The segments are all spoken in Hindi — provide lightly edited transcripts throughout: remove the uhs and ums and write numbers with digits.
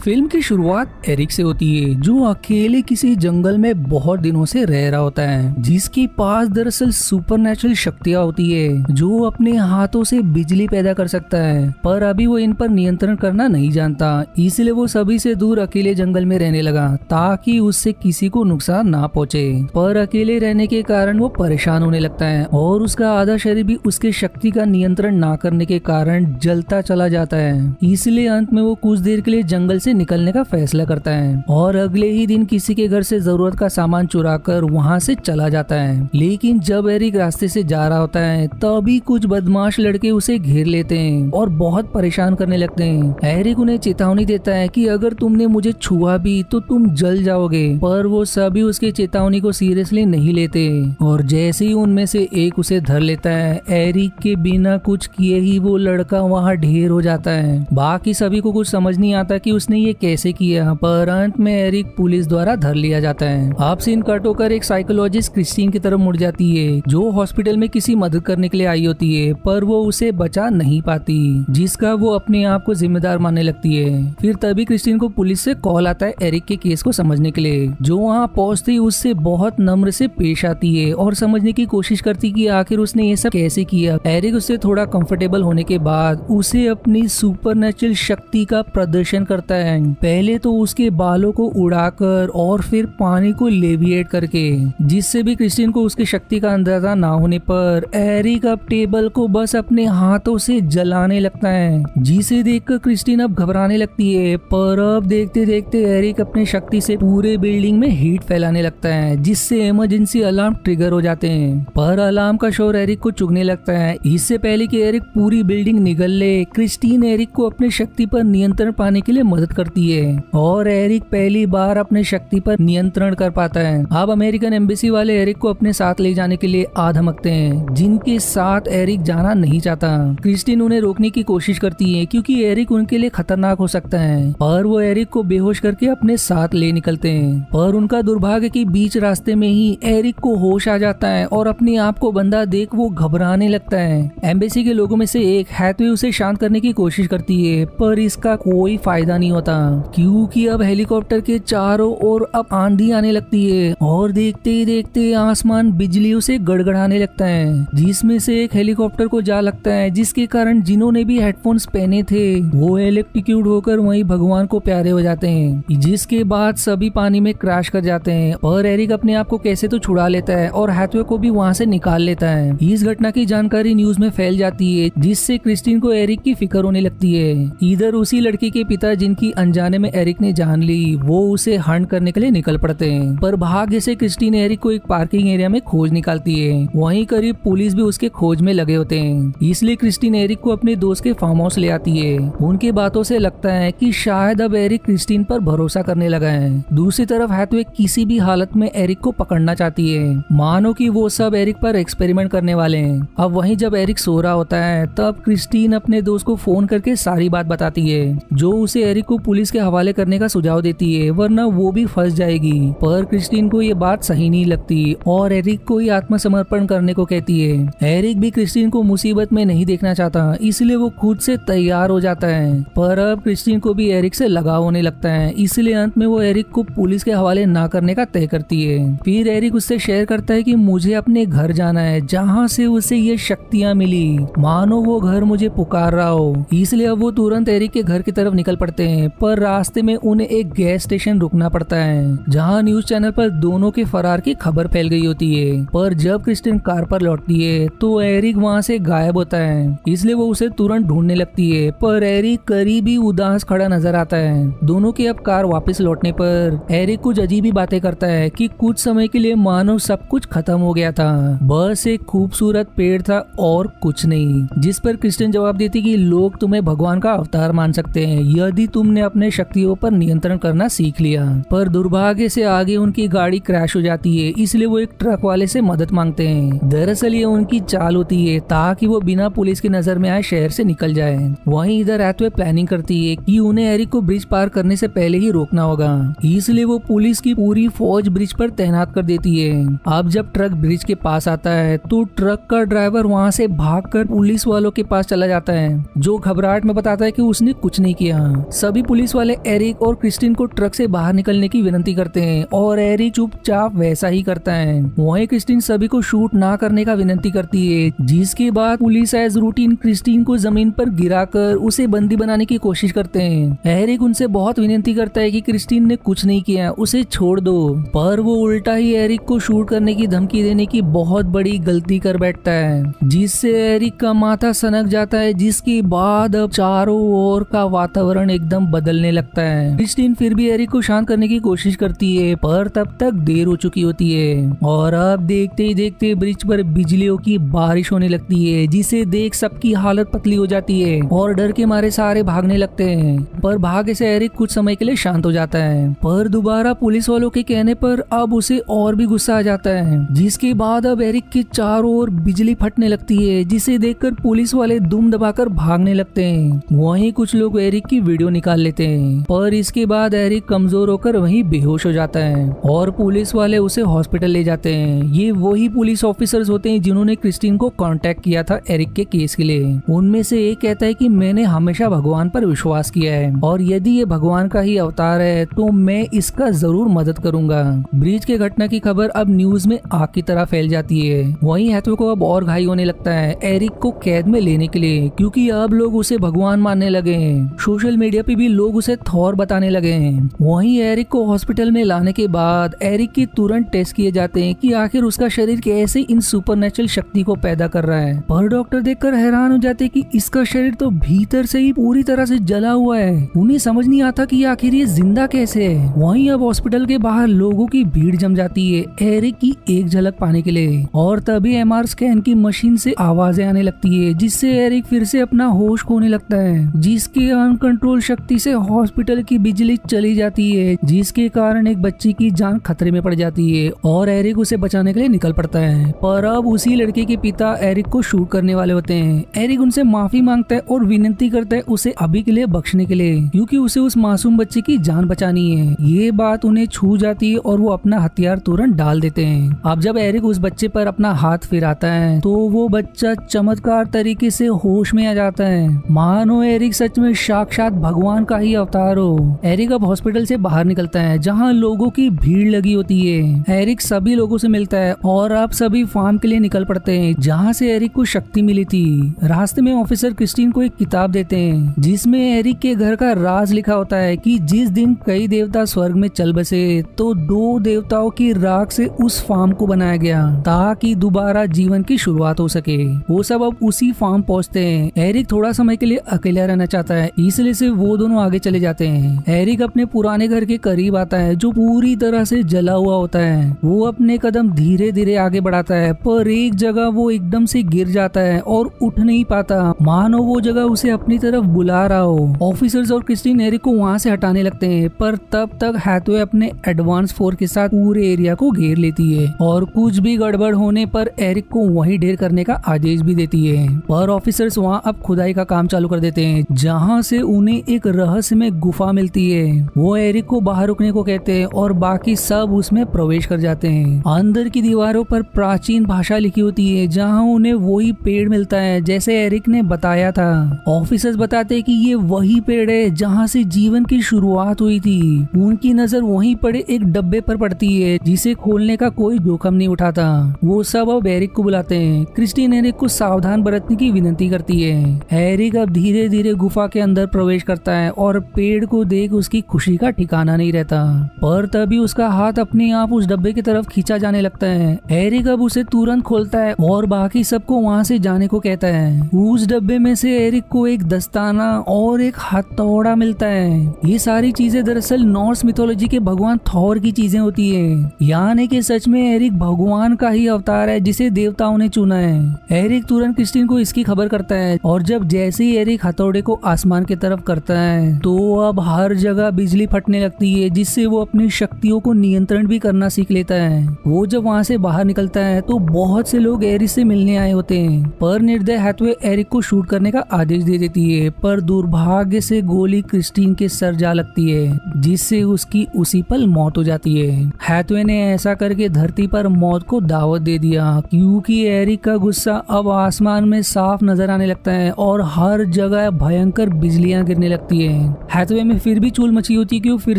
फिल्म की शुरुआत एरिक से होती है, जो अकेले किसी जंगल में बहुत दिनों से रह रहा होता है, जिसके पास दरअसल सुपरनेचुरल शक्तियां होती है, जो अपने हाथों से बिजली पैदा कर सकता है। पर अभी वो इन पर नियंत्रण करना नहीं जानता, इसलिए वो सभी से दूर अकेले जंगल में रहने लगा ताकि उससे किसी को नुकसान ना पहुंचे। पर अकेले रहने के कारण वो परेशान होने लगता है और उसका आधा शरीर भी उसके शक्ति का नियंत्रण ना करने के कारण जलता चला जाता है। इसलिए अंत में वो कुछ देर के लिए जंगल से निकलने का फैसला करता है और अगले ही दिन किसी के घर से जरूरत का सामान चुराकर वहां से चला जाता है। लेकिन जब एरिक रास्ते से जा रहा होता है तभी कुछ बदमाश लड़के उसे घेर लेते हैं और बहुत परेशान करने लगते हैं। एरिक उन्हें चेतावनी देता है कि अगर तुमने मुझे छुआ भी तो तुम जल जाओगे, पर वो सभी उसके चेतावनी को सीरियसली नहीं लेते और जैसे ही उनमें से एक उसे धर लेता है, एरिक के बिना कुछ किए ही वो लड़का वहाँ ढेर हो जाता है। बाकी सभी को कुछ समझ नहीं आता कि उसने ये कैसे किया, पर अंत में एरिक पुलिस द्वारा धर लिया जाता है। अब सीन कट होकर एक साइकोलॉजिस्ट क्रिस्टीन की तरफ मुड़ जाती है, जो हॉस्पिटल में किसी मदद करने के लिए आई होती है, पर वो उसे बचा नहीं पाती, जिसका वो अपने आप को जिम्मेदार मानने लगती है। फिर तभी क्रिस्टीन को पुलिस से कॉल आता है एरिक के केस को समझने के लिए, जो वहाँ पहुँचती उससे बहुत नम्र से पेश आती है और समझने की कोशिश करती कि आखिर उसने ये सब कैसे किया। एरिक उससे थोड़ा कंफर्टेबल होने के बाद उसे अपनी सुपरनेचुरल शक्ति का प्रदर्शन करता है। पहले तो उसके बालों को उड़ाकर और फिर पानी को लेविएट करके, जिससे भी क्रिस्टीन को उसकी शक्ति का अंदाजा ना होने पर एरिक अब टेबल को बस अपने हाथों से जलाने लगता है, जिसे देखकर क्रिस्टीन अब घबराने लगती है। पर अब देखते देखते एरिक अपनी शक्ति से पूरे बिल्डिंग में हीट फैलाने लगता है, जिससे इमरजेंसी अलार्म ट्रिगर हो जाते हैं। पर अलार्म का शोर एरिक को चुभने लगता है। इससे पहले कि एरिक पूरी बिल्डिंग निगल ले, क्रिस्टीन एरिक को अपनी शक्ति पर नियंत्रण पाने के लिए मदद करती है और एरिक पहली बार अपने शक्ति पर नियंत्रण कर पाता है। अब अमेरिकन एम्बेसी वाले एरिक को अपने साथ ले जाने के लिए आ धमकते हैं, जिनके साथ एरिक जाना नहीं चाहता। क्रिस्टीन उन्हें रोकने की कोशिश करती है क्योंकि एरिक उनके लिए खतरनाक हो सकता है, पर वो एरिक को बेहोश करके अपने साथ ले निकलते हैं। पर उनका दुर्भाग्य कि बीच रास्ते में ही एरिक को होश आ जाता है और अपने आप को बंदा देख वो घबराने लगता है। एम्बेसी के लोगों में से एक हैथवे उसे शांत करने की कोशिश करती है, पर इसका कोई फायदा नहीं होता क्योंकि अब हेलीकॉप्टर के चारों ओर अब आंधी आने लगती है और देखते ही देखते आसमान बिजलियों से गड़गड़ाने लगता है, जिसमें से एक हेलीकॉप्टर को जा लगता है, जिसके कारण जिन्होंने भी हेडफोन्स पहने थे वो इलेक्ट्रोक्यूट होकर वहीं भगवान को प्यारे हो जाते हैं, जिसके बाद सभी पानी में क्रैश कर जाते हैं। और एरिक अपने आप को कैसे तो छुड़ा लेता है और हैथवे को भी वहाँ से निकाल लेता है। इस घटना की जानकारी न्यूज में फैल जाती है, जिससे क्रिस्टीन को एरिक की फिक्र होने लगती है। इधर उसी लड़की के पिता, जिनकी अनजाने में एरिक ने जान ली, वो उसे हंट करने के लिए निकल पड़ते हैं, पर भाग्य से क्रिस्टीन एरिक को एक पार्किंग एरिया में खोज निकालती है। वहीं करीब पुलिस भी उसके खोज में लगे होते हैं, इसलिए क्रिस्टीन एरिक को अपने दोस्त के फार्म हाउस ले आती है। उनके बातों से लगता है कि शायद अब एरिक क्रिस्टीन पर भरोसा करने लगा है। दूसरी तरफ हैथवे किसी भी हालत में एरिक को पकड़ना चाहती है, मानो कि वो सब एरिक पर एक्सपेरिमेंट करने वाले हैं। अब वहीं जब एरिक सो रहा होता है तब क्रिस्टीन अपने दोस्त को फोन करके सारी बात बताती है, जो उसे एरिक को पुलिस के हवाले करने का सुझाव देती है, वरना वो भी फंस जाएगी। पर क्रिस्टीन को ये बात सही नहीं लगती और एरिक को ही आत्मसमर्पण करने को कहती है। एरिक भी क्रिस्टीन को मुसीबत में नहीं देखना चाहता, इसलिए वो खुद से तैयार हो जाता है। पर अब क्रिस्टीन को भी एरिक से लगाव होने लगता है, इसलिए अंत में वो एरिक को पुलिस के हवाले ना करने का तय करती है। फिर एरिक उससे शेयर करता है कि मुझे अपने घर जाना है, जहाँ से उसे ये शक्तियाँ मिली, मानो वो घर मुझे पुकार रहा हो। इसलिए अब वो तुरंत एरिक के घर की तरफ निकल पड़ते हैं, पर रास्ते में उन्हें एक गैस स्टेशन रुकना पड़ता है, जहाँ न्यूज चैनल पर दोनों के फरार की खबर फैल गई होती है। पर जब क्रिस्टीन कार पर लौटती है तो एरिक वहाँ से गायब होता है, इसलिए वो उसे तुरंत ढूंढने लगती है, पर एरिक करीब ही उदास खड़ा नजर आता है। दोनों की अब कार वापस लौटने पर एरिक कुछ अजीब ही बातें करता है कि कुछ समय के लिए मानो सब कुछ खत्म हो गया था, बस एक खूबसूरत पेड़ था और कुछ नहीं। जिस पर क्रिस्टीन जवाब देती कि लोग तुम्हें भगवान का अवतार मान सकते हैं यदि तुमने अपने शक्तियों पर नियंत्रण करना सीख लिया। पर दुर्भाग्य से आगे उनकी गाड़ी क्रैश हो जाती है, इसलिए वो एक ट्रक वाले से मदद मांगते हैं। दरअसल ये उनकी चाल होती है ताकि वो बिना पुलिस की नजर में आए शहर से निकल जाए। वहीं इधर हैथवे प्लानिंग करती है कि उन्हें एरिक को ब्रिज पार करने से पहले ही रोकना होगा, इसलिए वो पुलिस की पूरी फौज ब्रिज पर तैनात कर देती है। अब जब ट्रक ब्रिज के पास आता है तो ट्रक का ड्राइवर वहाँ से भागकर पुलिस वालों के पास चला जाता है, जो घबराहट में बताता है कि उसने कुछ नहीं किया। सभी पुलिस वाले एरिक और क्रिस्टीन को ट्रक से बाहर निकलने की विनती करते हैं और एरिक चुपचाप वैसा ही करता है। वहीं क्रिस्टीन सभी को शूट ना करने का विनती करती है, जिसके बाद पुलिस एज रूटीन क्रिस्टीन को जमीन पर गिराकर उसे बंदी बनाने की कोशिश करते हैं। एरिक उनसे बहुत विनती करता है कि क्रिस्टीन ने कुछ नहीं किया, उसे छोड़ दो, पर वो उल्टा ही एरिक को शूट करने की धमकी देने की बहुत बड़ी गलती कर बैठता है, जिससे एरिक का माथा सनक जाता है, जिसके बाद अब चारों ओर का वातावरण एकदम बदलने लगता है। क्रिस्टीन फिर भी एरिक को शांत करने की कोशिश करती है, पर तब तक देर हो चुकी होती है और अब देखते ही देखते ब्रिज पर बिजलियों की बारिश होने लगती है, जिसे देख सबकी हालत पतली हो जाती है और डर के मारे सारे भागने लगते हैं। पर भाग्य से एरिक कुछ समय के लिए शांत हो जाता है, पर दोबारा पुलिस वालों के कहने पर अब उसे और भी गुस्सा आ जाता है, जिसके बाद अब एरिक के चारों ओर बिजली फटने लगती है, जिसे देखकर पुलिस वाले दुम दबाकर भागने लगते हैं। वहीं कुछ लोग एरिक की वीडियो निकाल लेते हैं, पर इसके बाद एरिक कमजोर होकर वहीं बेहोश हो जाता है और पुलिस वाले उसे हॉस्पिटल ले जाते हैं। ये वही पुलिस ऑफिसर्स होते हैं जिन्होंने क्रिस्टीन को कांटेक्ट किया था एरिक के केस के लिए। उनमें से एक कहता है कि मैंने हमेशा भगवान पर विश्वास किया है और यदि ये भगवान का ही अवतार है तो मैं इसका जरूर मदद करूंगा। ब्रिज के घटना की खबर अब न्यूज में आग की तरह फैल जाती है। वहीं हैथवे को अब और घाई होने लगता है एरिक को कैद में लेने के लिए, क्योंकि अब लोग उसे भगवान मानने लगे हैं। सोशल मीडिया पे भी लोग उसे थॉर बताने लगे हैं। वहीं एरिक को हॉस्पिटल में लाने के बाद एरिक की तुरंत टेस्ट किए जाते हैं कि आखिर उसका शरीर कैसे इन सुपरनेचुरल शक्ति को पैदा कर रहा है। पर डॉक्टर देखकर हैरान हो जाते हैं कि इसका शरीर तो भीतर से ही पूरी तरह से जला हुआ है। उन्हें समझ नहीं आता कि आखिर ये जिंदा कैसे है। वहीं अब हॉस्पिटल के बाहर लोगों की भीड़ जम जाती है एरिक की एक झलक पाने के लिए, और तभी एमआर स्कैन की मशीन से आवाजें आने लगती है, जिससे एरिक फिर से अपना होश खोने लगता है, जिसके अनकंट्रोल शक्ति से हॉस्पिटल की बिजली चली जाती है, जिसके कारण एक बच्ची की जान खतरे में पड़ जाती है और एरिक उसे बचाने के लिए निकल पड़ता है। पर अब उसी लड़के के पिता एरिक को शूट करने वाले होते हैं। एरिक उनसे माफी मांगता है और विनती करता है उसे अभी के लिए बख्शने के लिए, क्योंकि उसे उस मासूम बच्चे की जान बचानी है। ये बात उन्हें छू जाती है और वो अपना हथियार तुरंत डाल देते हैं। अब जब एरिक उस बच्चे पर अपना हाथ फिराता है तो वो बच्चा चमत्कार तरीके से होश में आ जाता है, मानो एरिक सच में साक्षात भगवान का ही अवतार हो। एरिक अब हॉस्पिटल से बाहर निकलता है जहाँ लोगों की भीड़ लगी होती है। एरिक सभी लोगों से मिलता है और अब सभी फार्म के लिए निकल पड़ते हैं जहाँ से एरिक को शक्ति मिली थी। रास्ते में ऑफिसर क्रिस्टीन को एक किताब देते हैं जिसमें एरिक के घर का राज लिखा होता है कि जिस दिन कई देवता स्वर्ग में चल बसे तो 2 देवताओं की राख से उस फार्म को बनाया गया ताकि दोबारा जीवन की शुरुआत हो सके। वो सब अब उसी फार्म पहुंचते हैं। एरिक थोड़ा समय के लिए अकेला रहना चाहता है, इसलिए से वो दोनों आगे चले जाते हैं। एरिक अपने पुराने घर के करीब आता है जो पूरी तरह से जला हुआ होता है। वो अपने कदम धीरे धीरे आगे बढ़ाता है, पर एक जगह वो एकदम से गिर जाता है और उठ नहीं पाता, मानो वो जगह उसे अपनी तरफ बुला रहा हो। ऑफिसर्स और क्रिस्टीन एरिक को वहाँ से हटाने लगते हैं, पर तब तक हैथवे अपने एडवांस फोर्स के साथ पूरे एरिया को घेर लेती है और कुछ भी गड़बड़ होने पर एरिक को वहीं ढेर करने का आदेश भी देती है। पर ऑफिसर्स वहाँ अब खुदाई का काम चालू कर देते हैं जहाँ से उन्हें एक रहस्यमय गुफा मिलती है। वो एरिक को बाहर रुकने को कहते हैं और बाकी सब उसमें प्रवेश कर जाते हैं। अंदर की दीवारों पर प्राचीन भाषा लिखी होती है जहाँ उन्हें वही पेड़ मिलता है जैसे एरिक ने बताया था। ऑफिसर्स बताते हैं कि ये वही पेड़ है जहाँ से जीवन की शुरुआत हुई थी। उनकी नजर वहीं पड़े एक डब्बे पर पड़ती है जिसे खोलने का कोई जोखिम नहीं उठाता। वो सब अब एरिक को बुलाते हैं। क्रिस्टीन एरिक को सावधान बरतने की विनती करती है। एरिक अब धीरे धीरे गुफा के अंदर प्रवेश करता है और पेड़ को देख उसकी खुशी का ठिकाना नहीं रहता, पर तभी उसका हाथ अपने आप उस डब्बे की तरफ खींचा जाने लगता है। एरिक अब उसे तुरंत खोलता है और बाकी सबको वहाँ से जाने को कहता है। उस डब्बे में से एरिक को एक दस्ताना और एक हथौड़ा मिलता है। ये सारी चीजें दरअसल नॉर्स मिथोलॉजी के भगवान थॉर की चीजें होती है, यानी कि सच में एरिक भगवान का ही अवतार है जिसे देवताओं ने चुना है। एरिक तुरंत क्रिस्टीन को इसकी खबर करता है और जब जैसे ही एरिक हथौड़े को आसमान की तरफ करता है तो अब हर जगह बिजली फटने लगती है, जिससे वो अपनी शक्तियों को नियंत्रण भी करना सीख लेता है। वो जब वहाँ से बाहर निकलता है तो बहुत से लोग एरिक से मिलने आए होते हैं, पर निर्दय हैथवे एरिक को शूट करने का आदेश दे देती है। पर दुर्भाग्य से गोली क्रिस्टीन के सर जा लगती है, जिससे उसकी उसी पल मौत हो जाती है। हैथवे ने ऐसा करके धरती पर मौत को दावत दे दिया, क्योंकि एरिक का गुस्सा अब आसमान में साफ नजर आने लगता है और हर जगह भयंकर बिजलियां गिरने लगती है। हैथवे में फिर भी चूल मची होती है कि वो फिर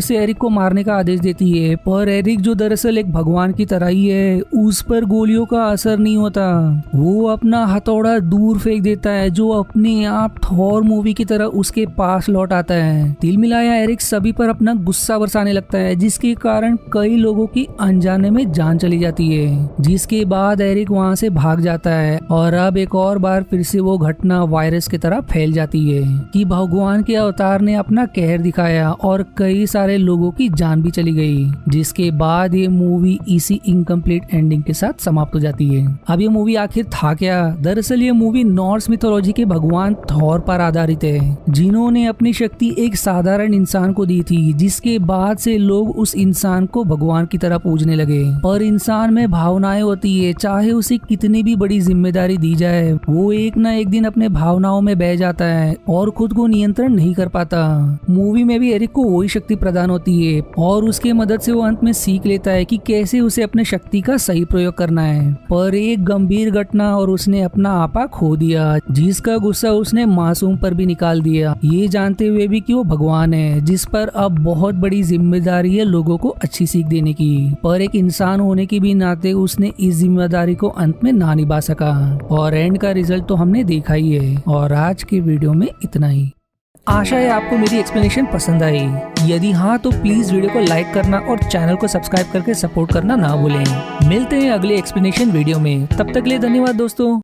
से एरिक को मारने का आदेश देती है, पर एरिक जो दरअसल एक भगवान की तरह ही है, उस पर गोलियों का असर नहीं होता। वो अपना हथौड़ा दूर फेंक देता है, जो अपने आप थॉर मूवी की तरह उसके पास लौट आता है। तिल मिलाया एरिक सभी पर अपना गुस्सा बरसाने लगता है, जिसके कारण कई लोगों की अनजाने में जान चली जाती है। जिसके बाद एरिक वहां से भाग जाता है और अब एक और बार फिर से वो घटना वायरस की तरह फैल जाती है कि भगवान के अवतार ने अपना कहर दिखाया और कई सारे लोगों की जान भी चली गई। जिसके बाद ये मूवी इसी इनकम्प्लीट एंडिंग के साथ समाप्त हो जाती है। अब ये मूवी आखिर था क्या? दरअसल ये मूवी नॉर्स मिथोलॉजी के भगवान थॉर पर आधारित है, जिन्होंने अपनी शक्ति एक साधारण इंसान को दी थी, जिसके बाद से लोग उस इंसान को भगवान की तरह पूजने लगे। पर इंसान में भावनाएं होती है, चाहे उसे कितनी भी बड़ी जिम्मेदारी दी जाए, वो एक ना एक दिन अपने भावनाओं में बह जाता है और खुद को नियंत्रण नहीं कर पाता। मूवी में भी एरिक को वही शक्ति प्रदान होती है और उसके मदद से वो अंत में सीख लेता है कि कैसे उसे अपने शक्ति का सही प्रयोग करना है। पर एक गंभीर घटना और उसने अपना आपा खो दिया, जिसका गुस्सा उसने मासूम पर भी निकाल दिया, ये जानते हुए भी कि वो भगवान है, जिस पर अब बहुत बड़ी जिम्मेदारी है लोगों को अच्छी सीख देने की। पर एक इंसान होने के भी नाते उसने इस जिम्मेदारी को अंत में ना निभा सका और एंड का रिजल्ट तो हमने देखा ही है। और आज के वीडियो में इतना ही। आशा है आपको मेरी एक्सप्लेनेशन पसंद आई। यदि हाँ तो प्लीज वीडियो को लाइक करना और चैनल को सब्सक्राइब करके सपोर्ट करना ना भूलें। मिलते हैं अगले एक्सप्लेनेशन वीडियो में, तब तक के लिए धन्यवाद दोस्तों।